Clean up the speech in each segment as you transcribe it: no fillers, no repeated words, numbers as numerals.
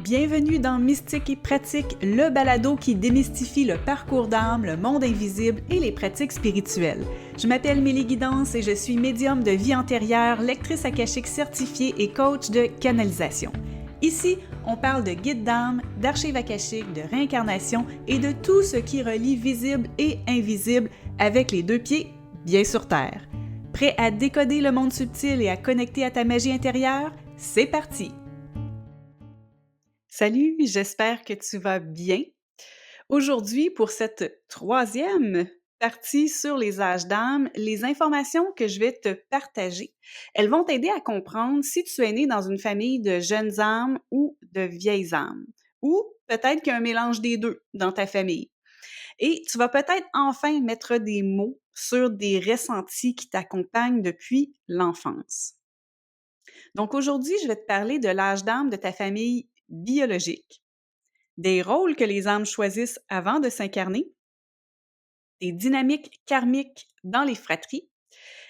Bienvenue dans Mystique et Pratique, le balado qui démystifie le parcours d'âme, le monde invisible et les pratiques spirituelles. Je m'appelle Mélie Guidance et je suis médium de vie antérieure, lectrice akashique certifiée et coach de canalisation. Ici, on parle de guides d'âme, d'archives akashiques, de réincarnation et de tout ce qui relie visible et invisible avec les deux pieds bien sur terre. Prêt à décoder le monde subtil et à connecter à ta magie intérieure? C'est parti! Salut, j'espère que tu vas bien. Aujourd'hui, pour cette troisième partie sur les âges d'âme, les informations que je vais te partager, elles vont t'aider à comprendre si tu es né dans une famille de jeunes âmes ou de vieilles âmes, ou peut-être qu'il y a un mélange des deux dans ta famille. Et tu vas peut-être enfin mettre des mots sur des ressentis qui t'accompagnent depuis l'enfance. Donc aujourd'hui, je vais te parler de l'âge d'âme de ta famille biologique, des rôles que les âmes choisissent avant de s'incarner, des dynamiques karmiques dans les fratries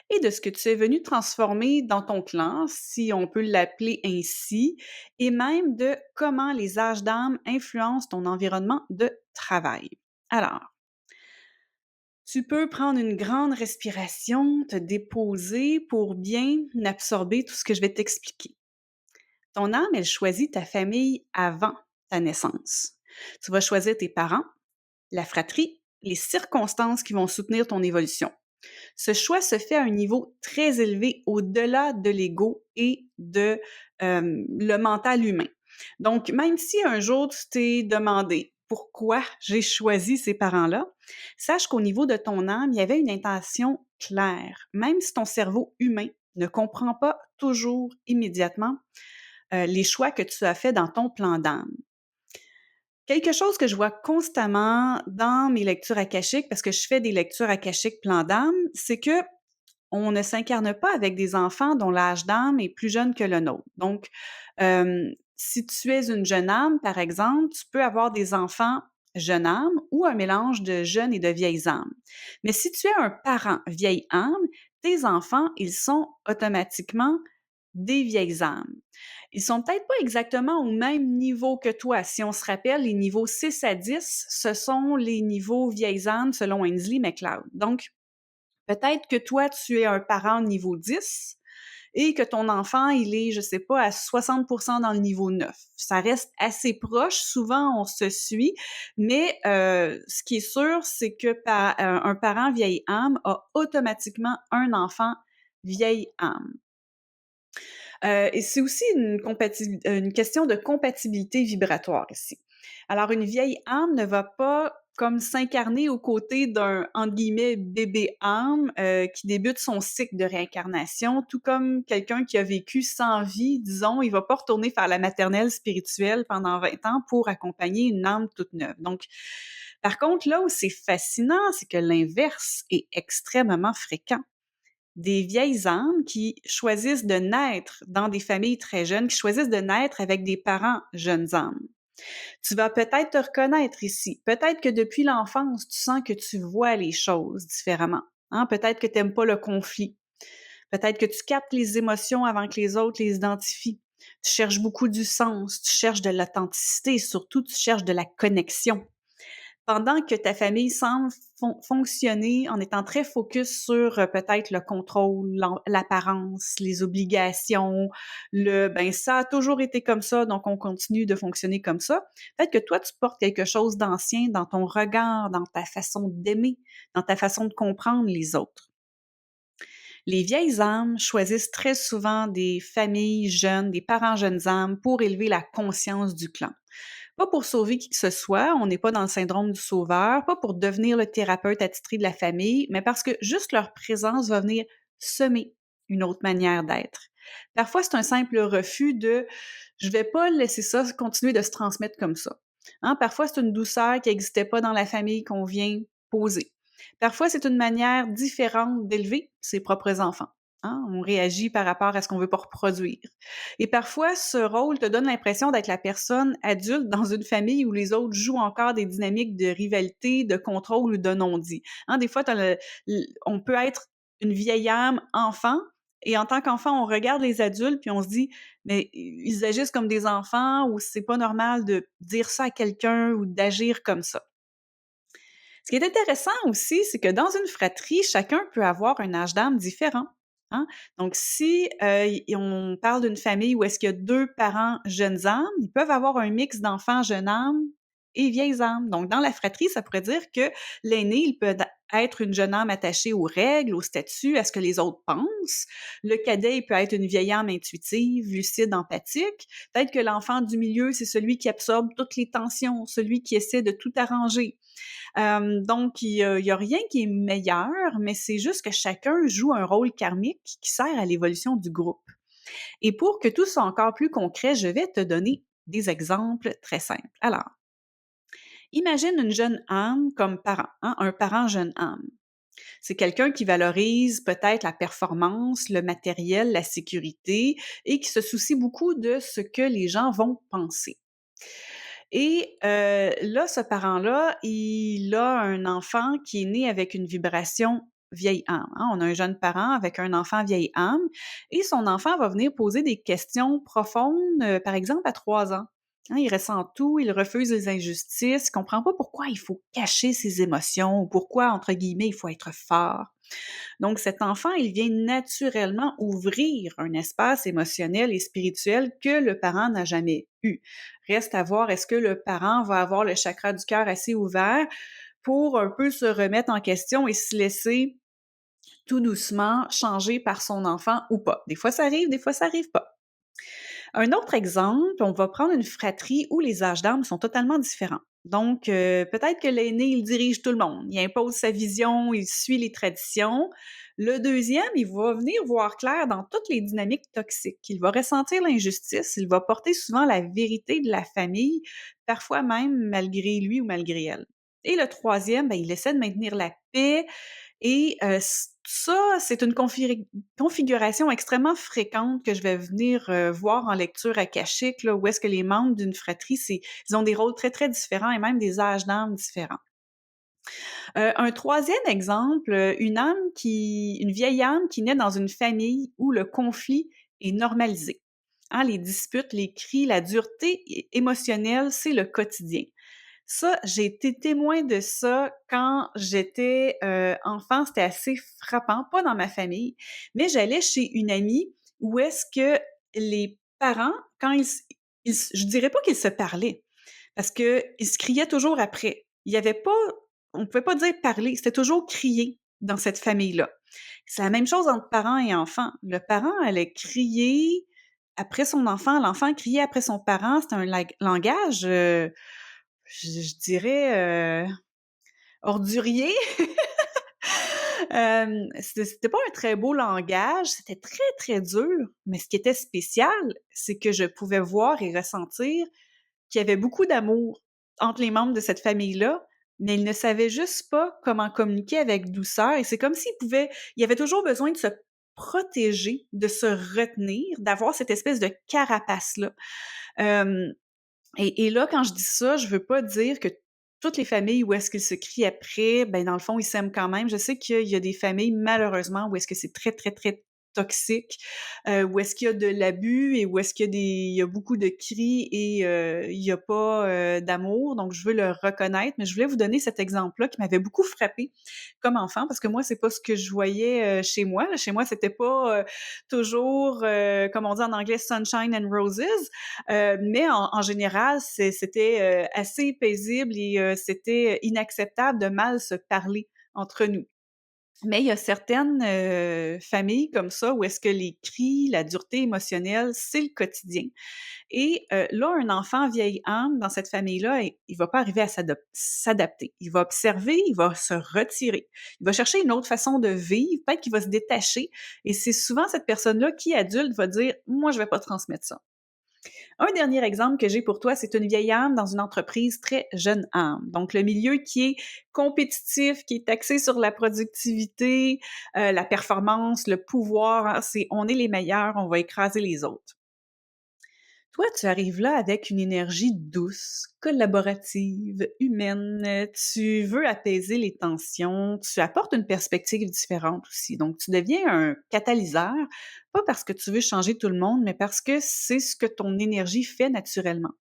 et de ce que tu es venu transformer dans ton clan, si on peut l'appeler ainsi, et même de comment les âges d'âme influencent ton environnement de travail. Alors, tu peux prendre une grande respiration, te déposer pour bien absorber tout ce que je vais t'expliquer. Ton âme, elle choisit ta famille avant ta naissance. Tu vas choisir tes parents, la fratrie, les circonstances qui vont soutenir ton évolution. Ce choix se fait à un niveau très élevé au-delà de l'ego et de le mental humain. Donc, même si un jour tu t'es demandé pourquoi j'ai choisi ces parents-là, sache qu'au niveau de ton âme, il y avait une intention claire, même si ton cerveau humain ne comprend pas toujours immédiatement les choix que tu as faits dans ton plan d'âme. Quelque chose que je vois constamment dans mes lectures akashiques, parce que je fais des lectures akashiques plan d'âme, c'est que on ne s'incarne pas avec des enfants dont l'âge d'âme est plus jeune que le nôtre. Donc, si tu es une jeune âme, par exemple, tu peux avoir des enfants jeune âme ou un mélange de jeunes et de vieilles âmes. Mais si tu es un parent vieille âme, tes enfants, ils sont automatiquement des vieilles âmes. Ils sont peut-être pas exactement au même niveau que toi. Si on se rappelle, les niveaux 6 à 10, ce sont les niveaux vieilles âmes selon Ainsley MacLeod. Donc, peut-être que toi, tu es un parent niveau 10 et que ton enfant, il est, je sais pas, à 60% dans le niveau 9. Ça reste assez proche. Souvent, on se suit. Mais ce qui est sûr, c'est que un parent vieille âme a automatiquement un enfant vieille âme. Et c'est aussi une question de compatibilité vibratoire ici. Alors, une vieille âme ne va pas comme s'incarner aux côtés d'un, entre guillemets, bébé âme qui débute son cycle de réincarnation, tout comme quelqu'un qui a vécu 100 vies, disons, il va pas retourner faire la maternelle spirituelle pendant 20 ans pour accompagner une âme toute neuve. Donc, par contre, là où c'est fascinant, c'est que l'inverse est extrêmement fréquent. Des vieilles âmes qui choisissent de naître dans des familles très jeunes, qui choisissent de naître avec des parents jeunes âmes. Tu vas peut-être te reconnaître ici. Peut-être que depuis l'enfance, tu sens que tu vois les choses différemment. Hein? Peut-être que tu n'aimes pas le conflit. Peut-être que tu captes les émotions avant que les autres les identifient. Tu cherches beaucoup du sens, tu cherches de l'authenticité et surtout tu cherches de la connexion. Pendant que ta famille semble fonctionner en étant très focus sur peut-être le contrôle, l'apparence, les obligations, ben ça a toujours été comme ça, donc on continue de fonctionner comme ça. Peut-être que toi, tu portes quelque chose d'ancien dans ton regard, dans ta façon d'aimer, dans ta façon de comprendre les autres. Les vieilles âmes choisissent très souvent des familles jeunes, des parents jeunes âmes pour élever la conscience du clan. Pas pour sauver qui que ce soit, on n'est pas dans le syndrome du sauveur, pas pour devenir le thérapeute attitré de la famille, mais parce que juste leur présence va venir semer une autre manière d'être. Parfois, c'est un simple refus de je vais pas laisser ça continuer de se transmettre comme ça. Hein? Parfois, c'est une douceur qui n'existait pas dans la famille qu'on vient poser. Parfois, c'est une manière différente d'élever ses propres enfants. Hein? On réagit par rapport à ce qu'on veut pas reproduire. Et parfois, ce rôle te donne l'impression d'être la personne adulte dans une famille où les autres jouent encore des dynamiques de rivalité, de contrôle ou de non-dit. Hein? Des fois, on peut être une vieille âme enfant Et en tant qu'enfant, on regarde les adultes puis on se dit: «Mais ils agissent comme des enfants» ou «C'est pas normal de dire ça à quelqu'un ou d'agir comme ça». Ce qui est intéressant aussi, c'est que dans une fratrie, chacun peut avoir un âge d'âme différent, hein. Donc si, on parle d'une famille où est-ce qu'il y a 2 parents jeunes âmes, ils peuvent avoir un mix d'enfants jeunes âmes et vieilles âmes. Donc dans la fratrie, ça pourrait dire que l'aîné, il peut être une jeune âme attachée aux règles, au statut, à ce que les autres pensent. Le cadet, il peut être une vieille âme intuitive, lucide, empathique. Peut-être que l'enfant du milieu, c'est celui qui absorbe toutes les tensions, celui qui essaie de tout arranger. Donc il y a rien qui est meilleur, mais c'est juste que chacun joue un rôle karmique qui sert à l'évolution du groupe. Et pour que tout soit encore plus concret, je vais te donner des exemples très simples. Alors, imagine une jeune âme comme parent, hein, un parent jeune âme. C'est quelqu'un qui valorise peut-être la performance, le matériel, la sécurité et qui se soucie beaucoup de ce que les gens vont penser. Et là, ce parent-là, il a un enfant qui est né avec une vibration vieille âme, hein. On a un jeune parent avec un enfant vieille âme et son enfant va venir poser des questions profondes, par exemple à 3 ans. Hein, il ressent tout, il refuse les injustices, il comprend pas pourquoi il faut cacher ses émotions ou pourquoi, entre guillemets, «il faut être fort». Donc, cet enfant, il vient naturellement ouvrir un espace émotionnel et spirituel que le parent n'a jamais eu. Reste à voir, est-ce que le parent va avoir le chakra du cœur assez ouvert pour un peu se remettre en question et se laisser tout doucement changer par son enfant ou pas. Des fois, ça arrive, des fois, ça arrive pas. Un autre exemple, on va prendre une fratrie où les âges d'âme sont totalement différents. Donc, peut-être que l'aîné, il dirige tout le monde. Il impose sa vision, il suit les traditions. Le deuxième, il va venir voir clair dans toutes les dynamiques toxiques. Il va ressentir l'injustice, il va porter souvent la vérité de la famille, parfois même malgré lui ou malgré elle. Et le troisième, ben, il essaie de maintenir la paix, et ça, c'est une configuration extrêmement fréquente que je vais venir, voir en lecture akashique, là, où est-ce que les membres d'une fratrie, ils ont des rôles très, très différents et même des âges d'âme différents. Un troisième exemple, une vieille âme qui naît dans une famille où le conflit est normalisé. Hein, les disputes, les cris, la dureté émotionnelle, c'est le quotidien. Ça, j'ai été témoin de ça quand j'étais, enfant, c'était assez frappant, pas dans ma famille, mais j'allais chez une amie où est-ce que les parents, quand je dirais pas qu'ils se parlaient, parce qu'ils se criaient toujours après. Il y avait pas On pouvait pas dire parler, c'était toujours crier dans cette famille-là. C'est la même chose entre parents et enfants. Le parent allait crier après son enfant, l'enfant criait après son parent. C'était un langage, je dirais, ordurier. C'était pas un très beau langage, c'était très, très dur, mais ce qui était spécial, c'est que je pouvais voir et ressentir qu'il y avait beaucoup d'amour entre les membres de cette famille-là, mais ils ne savaient juste pas comment communiquer avec douceur et c'est comme il y avait toujours besoin de se protéger, de se retenir, d'avoir cette espèce de carapace-là. Hem et là, quand je dis ça, je veux pas dire que toutes les familles où est-ce qu'ils se crient après, ben, dans le fond, ils s'aiment quand même. Je sais qu'il y a des familles, malheureusement, où est-ce que c'est très, très, très toxique, où est-ce qu'il y a de l'abus et où est-ce qu'il y a il y a beaucoup de cris et il y a pas, d'amour. Donc je veux le reconnaître, mais je voulais vous donner cet exemple-là qui m'avait beaucoup frappée comme enfant parce que moi, c'est pas ce que je voyais, chez moi. Chez moi, c'était pas, toujours, comme on dit en anglais, «sunshine and roses». Mais en général, c'était, assez paisible et c'était inacceptable de mal se parler entre nous. Mais il y a certaines, familles comme ça où est-ce que les cris, la dureté émotionnelle, c'est le quotidien et là, un enfant vieille âme dans cette famille-là, il va pas arriver à s'adapter. Il va observer, il va se retirer. Il va chercher une autre façon de vivre, peut-être qu'il va se détacher et c'est souvent cette personne-là qui, adulte, va dire: «Moi, je vais pas transmettre ça». Un dernier exemple que j'ai pour toi, c'est une vieille âme dans une entreprise très jeune âme. Donc, le milieu qui est compétitif, qui est axé sur la productivité, la performance, le pouvoir, hein, on est les meilleurs, on va écraser les autres. Toi, tu arrives là avec une énergie douce, collaborative, humaine. Tu veux apaiser les tensions, tu apportes une perspective différente aussi. Donc, tu deviens un catalyseur, pas parce que tu veux changer tout le monde, mais parce que c'est ce que ton énergie fait naturellement.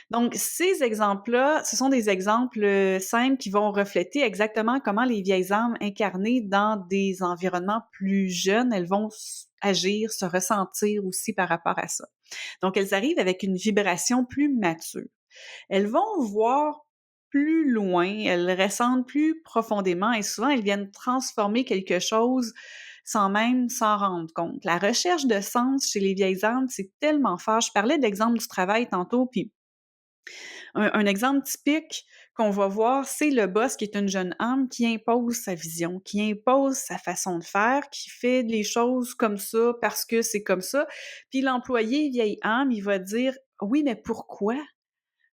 Donc, ces exemples-là, ce sont des exemples simples qui vont refléter exactement comment les vieilles âmes incarnées dans des environnements plus jeunes, elles vont agir, se ressentir aussi par rapport à ça. Donc, elles arrivent avec une vibration plus mature. Elles vont voir plus loin, elles ressentent plus profondément et souvent, elles viennent transformer quelque chose sans même s'en rendre compte. La recherche de sens chez les vieilles âmes, c'est tellement fort. Je parlais d'exemple du travail tantôt, puis un exemple typique qu'on va voir, c'est le boss qui est une jeune âme qui impose sa vision, qui impose sa façon de faire, qui fait les choses comme ça parce que c'est comme ça. Puis l'employé vieille âme, il va dire: «Oui, mais pourquoi?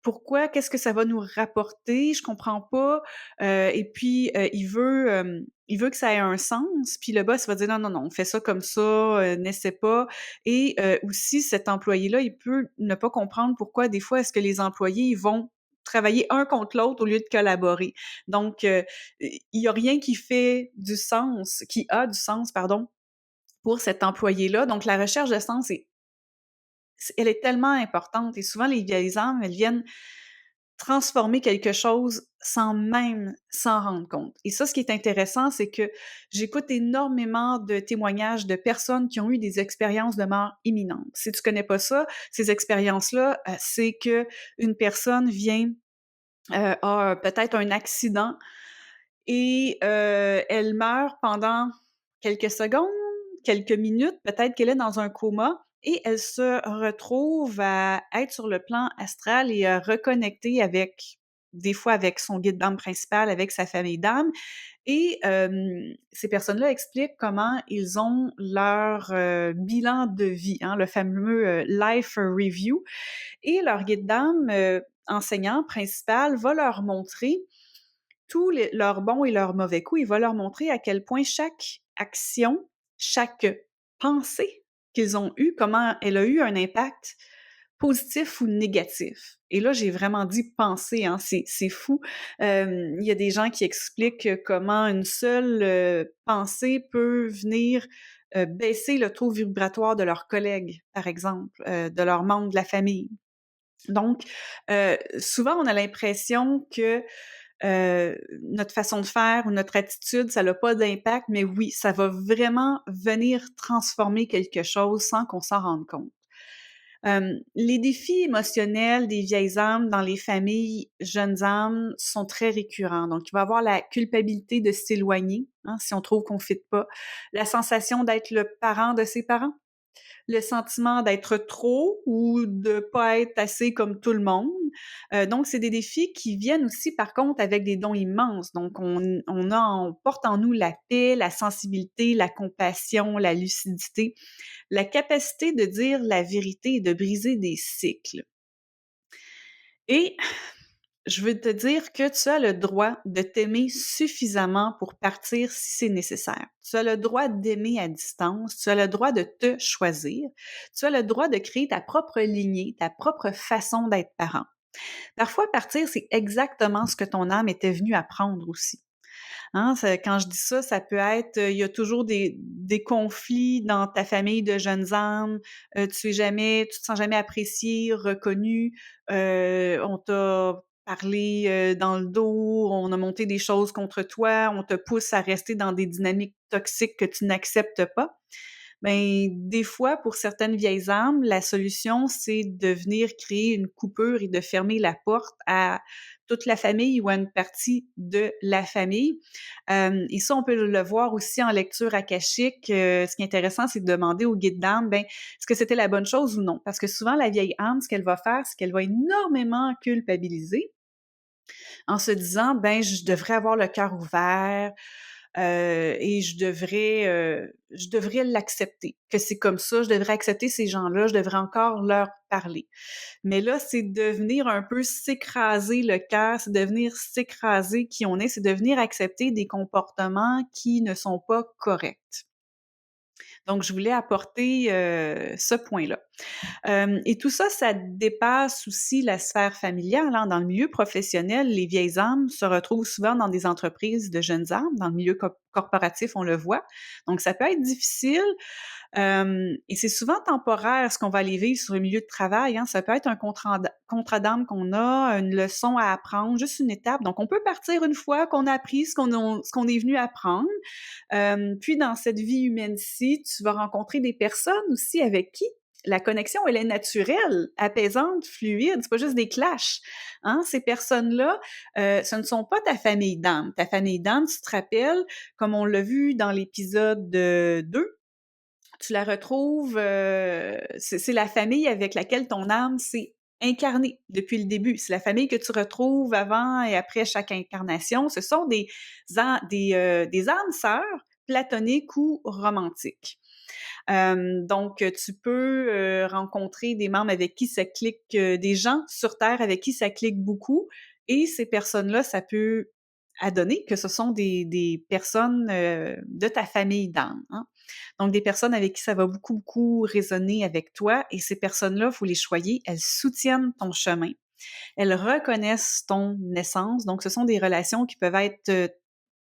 Pourquoi? Qu'est-ce que ça va nous rapporter? Je comprends pas». Et puis, il veut que ça ait un sens, puis le boss va dire: «Non, non, non, on fait ça comme ça, n'essaie pas». Et aussi cet employé-là, il peut ne pas comprendre pourquoi des fois est-ce que les employés, ils vont travailler un contre l'autre au lieu de collaborer. Donc, il y a rien qui a du sens, pardon, pour cet employé-là. Donc la recherche de sens elle est tellement importante et souvent les vieilles âmes, elles viennent transformer quelque chose sans même s'en rendre compte. Et ça, ce qui est intéressant, c'est que j'écoute énormément de témoignages de personnes qui ont eu des expériences de mort imminente. Si tu connais pas ça, ces expériences-là, c'est que une personne vient, a peut-être un accident et elle meurt pendant quelques secondes, quelques minutes, peut-être qu'elle est dans un coma et elle se retrouve à être sur le plan astral et à reconnecter avec des fois avec son guide d'âme principal, avec sa famille d'âmes. Et ces personnes-là expliquent comment ils ont leur, bilan de vie, hein, le fameux, life review et leur guide d'âme, enseignant principal va leur montrer tous leurs bons et leurs mauvais coups. Il va leur montrer à quel point chaque action, chaque pensée qu'ils ont eue, comment elle a eu un impact positif ou négatif. Et là, j'ai vraiment dit penser, hein, c'est fou. Il y a des gens qui expliquent comment une seule pensée peut venir baisser le taux vibratoire de leurs collègues, par exemple, de leurs membres de la famille. Donc, souvent, on a l'impression que notre façon de faire ou notre attitude, ça n'a pas d'impact, mais oui, ça va vraiment venir transformer quelque chose sans qu'on s'en rende compte. Les défis émotionnels des vieilles âmes dans les familles jeunes âmes sont très récurrents. Donc, il va y avoir la culpabilité de s'éloigner, hein, si on trouve qu'on ne fit pas, la sensation d'être le parent de ses parents, le sentiment d'être trop ou de pas être assez comme tout le monde. Donc, c'est des défis qui viennent aussi, par contre, avec des dons immenses. Donc, on porte en nous la paix, la sensibilité, la compassion, la lucidité, la capacité de dire la vérité et de briser des cycles. Et je veux te dire que tu as le droit de t'aimer suffisamment pour partir si c'est nécessaire. Tu as le droit d'aimer à distance, tu as le droit de te choisir, tu as le droit de créer ta propre lignée, ta propre façon d'être parent. Parfois, partir, c'est exactement ce que ton âme était venue apprendre aussi. Hein, quand je dis ça, ça peut être, il y a toujours des conflits dans ta famille de jeunes âmes, tu te sens jamais apprécié, reconnu, on t'a parlé, dans le dos, on a monté des choses contre toi, on te pousse à rester dans des dynamiques toxiques que tu n'acceptes pas. Ben, des fois, pour certaines vieilles âmes, la solution, c'est de venir créer une coupure et de fermer la porte à toute la famille ou à une partie de la famille. Et ça, on peut le voir aussi en lecture akashique. Ce qui est intéressant, c'est de demander au guide d'âme, ben, est-ce que c'était la bonne chose ou non? Parce que souvent, la vieille âme, ce qu'elle va faire, c'est qu'elle va énormément culpabiliser en se disant, ben, je devrais avoir le cœur ouvert, et je devrais l'accepter, que c'est comme ça, je devrais accepter ces gens-là, je devrais encore leur parler. Mais là, c'est de venir un peu s'écraser le cœur, c'est de venir s'écraser qui on est, c'est de venir accepter des comportements qui ne sont pas corrects. Donc, je voulais apporter ce point-là. Et tout ça, ça dépasse aussi la sphère familiale, hein. Dans le milieu professionnel, les vieilles âmes se retrouvent souvent dans des entreprises de jeunes âmes. Dans le milieu corporatif, on le voit. Donc, ça peut être difficile, et c'est souvent temporaire ce qu'on va aller vivre sur le milieu de travail, hein. Ça peut être un contrat d'âme qu'on a, une leçon à apprendre, juste une étape. Donc, on peut partir une fois qu'on a appris ce qu'on est venu apprendre. Puis dans cette vie humaine-ci, tu vas rencontrer des personnes aussi avec qui la connexion, elle est naturelle, apaisante, fluide, c'est pas juste des clashs, hein. Ces personnes-là, ce ne sont pas ta famille d'âme. Ta famille d'âme, tu te rappelles, comme on l'a vu dans l'épisode 2, tu la retrouves, c'est la famille avec laquelle ton âme s'est incarnée depuis le début. C'est la famille que tu retrouves avant et après chaque incarnation. Ce sont des âmes sœurs platoniques ou romantiques. Donc, tu peux rencontrer des membres avec qui ça clique, des gens sur Terre avec qui ça clique beaucoup, et ces personnes-là, ça peut adonner que ce sont des personnes de ta famille d'âme, hein. Donc, des personnes avec qui ça va beaucoup, beaucoup résonner avec toi, et ces personnes-là, il faut les choyer, elles soutiennent ton chemin, elles reconnaissent ton essence, donc ce sont des relations qui peuvent être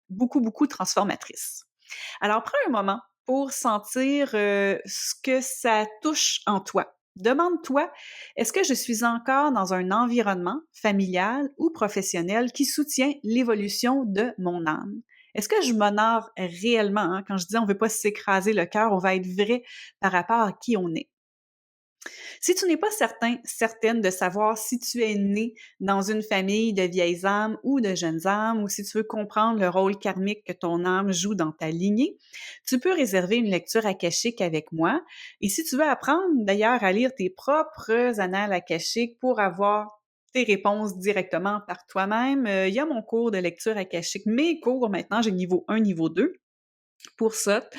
beaucoup, beaucoup transformatrices. Alors, prends un moment pour sentir ce que ça touche en toi. Demande-toi, est-ce que je suis encore dans un environnement familial ou professionnel qui soutient l'évolution de mon âme? Est-ce que je m'honore réellement, hein? Quand je dis on ne veut pas s'écraser le cœur, on va être vrai par rapport à qui on est. Si tu n'es pas certaine de savoir si tu es né dans une famille de vieilles âmes ou de jeunes âmes, ou si tu veux comprendre le rôle karmique que ton âme joue dans ta lignée, tu peux réserver une lecture akashique avec moi. Et si tu veux apprendre d'ailleurs à lire tes propres annales akashiques pour avoir tes réponses directement par toi-même, il y a mon cours de lecture akashique. Mes cours maintenant, j'ai niveau 1, niveau 2 pour ça.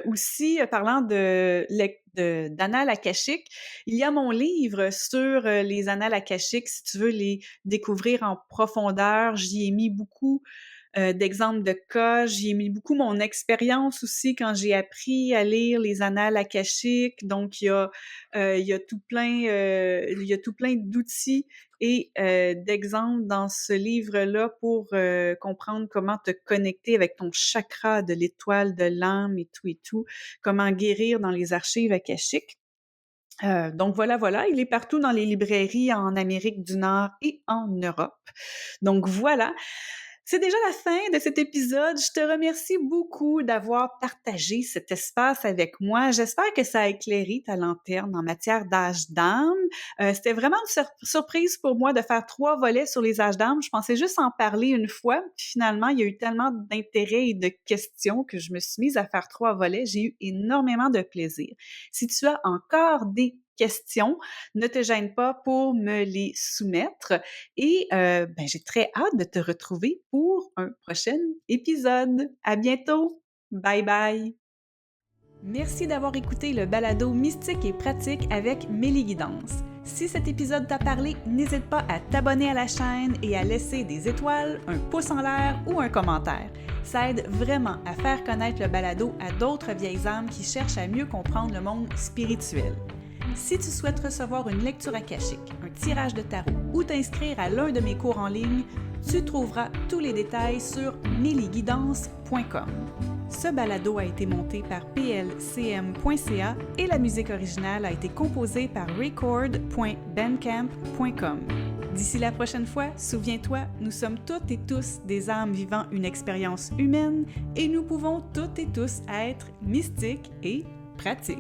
Aussi, parlant d'annales akashiques, il y a mon livre sur les annales akashiques. Si tu veux les découvrir en profondeur, j'y ai mis beaucoup d'exemples de cas. J'y ai mis beaucoup mon expérience aussi quand j'ai appris à lire les annales akashiques. Donc, il y a tout plein d'outils et d'exemples dans ce livre-là pour comprendre comment te connecter avec ton chakra de l'étoile de l'âme et tout, comment guérir dans les archives akashiques. Donc voilà, il est partout dans les librairies en Amérique du Nord et en Europe. Donc voilà, c'est déjà la fin de cet épisode. Je te remercie beaucoup d'avoir partagé cet espace avec moi. J'espère que ça a éclairé ta lanterne en matière d'âge d'âme. C'était vraiment une surprise pour moi de faire 3 volets sur les âges d'âme. Je pensais juste en parler une fois, puis finalement, il y a eu tellement d'intérêt et de questions que je me suis mise à faire 3 volets. J'ai eu énormément de plaisir. Si tu as encore des questions, ne te gêne pas pour me les soumettre. Et j'ai très hâte de te retrouver pour un prochain épisode. À bientôt! Bye bye! Merci d'avoir écouté le balado Mystique et pratique avec Mélie Guidance. Si cet épisode t'a parlé, n'hésite pas à t'abonner à la chaîne et à laisser des étoiles, un pouce en l'air ou un commentaire. Ça aide vraiment à faire connaître le balado à d'autres vieilles âmes qui cherchent à mieux comprendre le monde spirituel. Si tu souhaites recevoir une lecture akashique, un tirage de tarot ou t'inscrire à l'un de mes cours en ligne, tu trouveras tous les détails sur melieguidance.com. Ce balado a été monté par plcm.ca et la musique originale a été composée par record.bandcamp.com. D'ici la prochaine fois, souviens-toi, nous sommes toutes et tous des âmes vivant une expérience humaine et nous pouvons toutes et tous être mystiques et pratiques.